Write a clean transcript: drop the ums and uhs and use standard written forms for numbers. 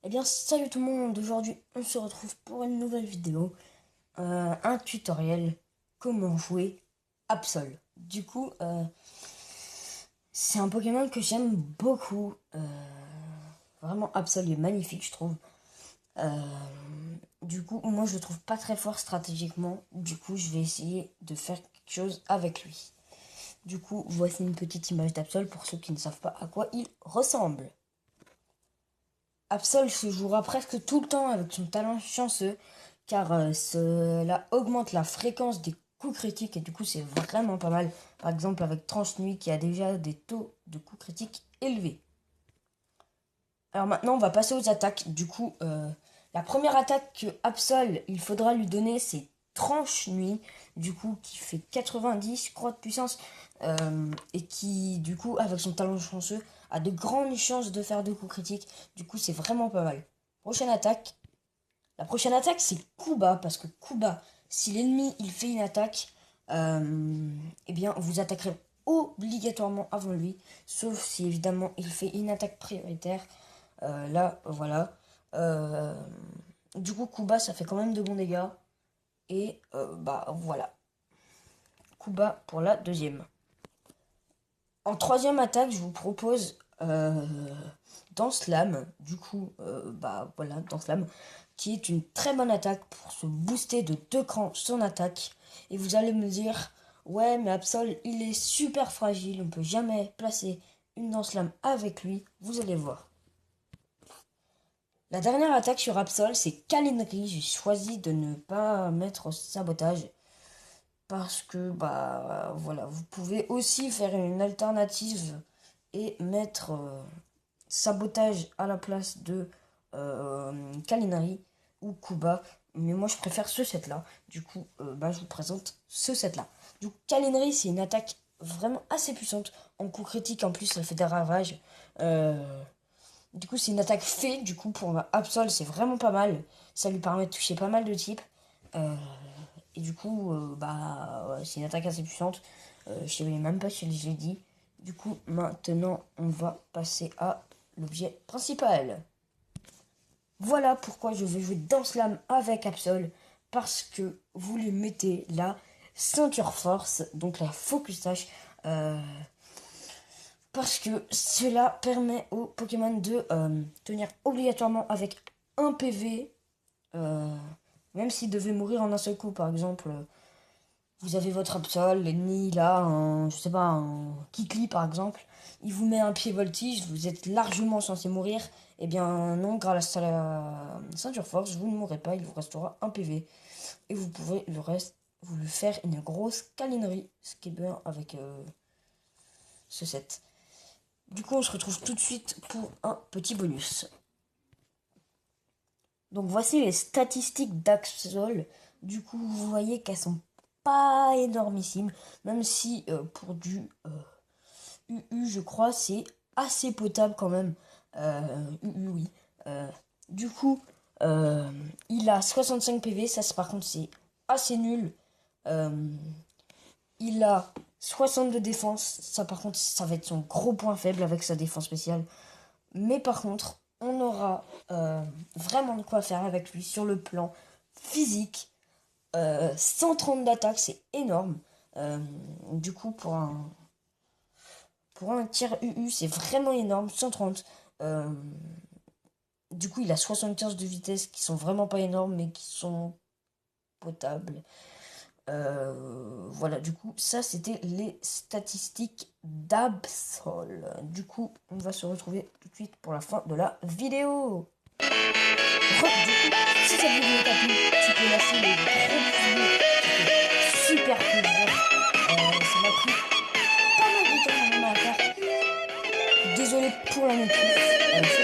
Eh bien, salut tout le monde, aujourd'hui on se retrouve pour une nouvelle vidéo, un tutoriel comment jouer Absol. C'est un Pokémon que j'aime beaucoup, vraiment Absol est magnifique je trouve. Euh, moi je le trouve pas très fort stratégiquement, je vais essayer de faire quelque chose avec lui. Voici une petite image d'Absol pour ceux qui ne savent pas à quoi il ressemble. Absol se jouera presque tout le temps avec son talent chanceux, car cela augmente la fréquence des coups critiques et c'est vraiment pas mal. Par exemple avec Tranche Nuit qui a déjà des taux de coups critiques élevés. Alors maintenant on va passer aux attaques. La première attaque que Absol il faudra lui donner c'est Tranche Nuit, qui fait 90 je crois de puissance, et qui avec son talent chanceux a de grandes chances de faire 2 coups critiques. C'est vraiment pas mal. Prochaine attaque. La prochaine attaque c'est Kuba, parce que Kuba, si l'ennemi il fait une attaque, eh bien vous attaquerez obligatoirement avant lui, sauf si évidemment il fait une attaque prioritaire. Là voilà. Euh, Kuba ça fait quand même de bons dégâts. Et voilà. Kuba pour la deuxième. En troisième attaque, je vous propose Danse Lame. Voilà, Danse Lame, qui est une très bonne attaque pour se booster de 2 crans son attaque. Et vous allez me dire, ouais, mais Absol, il est super fragile, on peut jamais placer une Danse Lame avec lui. Vous allez voir. La dernière attaque sur Absol, c'est Câlinerie. J'ai choisi de ne pas mettre sabotage. Parce que, voilà, vous pouvez aussi faire une alternative et mettre sabotage à la place de Kalinari ou Kuba. Mais moi, je préfère ce set-là. Je vous présente ce set-là. Kalinari, c'est une attaque vraiment assez puissante. En coup critique, en plus, ça fait des ravages. C'est une attaque fée. Pour Absol, c'est vraiment pas mal. Ça lui permet de toucher pas mal de types. C'est une attaque assez puissante. Je savais même pas si je l'ai dit. Maintenant, on va passer à l'objet principal. Voilà pourquoi je vais jouer Danse Lame avec Absol. Parce que vous lui mettez la ceinture force, donc la focus tâche. Parce que cela permet au Pokémon de tenir obligatoirement avec un PV. Même s'il devait mourir en un seul coup, par exemple. Vous avez votre Absol, l'ennemi là, je sais pas, un Kikli par exemple, il vous met un pied voltige, vous êtes largement censé mourir. Eh bien non, grâce à la ceinture force, vous ne mourrez pas, il vous restera un PV. Et vous pouvez le reste, vous lui faire une grosse câlinerie, ce qui est bien avec ce set. On se retrouve tout de suite pour un petit bonus. Donc voici les statistiques d'Axol. Vous voyez qu'elles sont pas énormissimes, même si pour du UU, je crois, c'est assez potable quand même. UU, oui. Euh, du coup, il a 65 PV, ça par contre c'est assez nul. Il a 62 défense, ça par contre ça va être son gros point faible avec sa défense spéciale. Mais par contre, on aura vraiment de quoi faire avec lui sur le plan physique. 130 d'attaque, c'est énorme. Pour un tir UU, c'est vraiment énorme. 130. Il a 75 de vitesse qui sont vraiment pas énormes, mais qui sont potables. Voilà, ça c'était les statistiques d'Absol. On va se retrouver tout de suite pour la fin de la vidéo. Si cette vidéo t'a plu, tu peux lâcher les gros pouces bleus. Ça fait super plaisir. Ça m'a pris pas mal de temps à faire. Désolé pour la notice.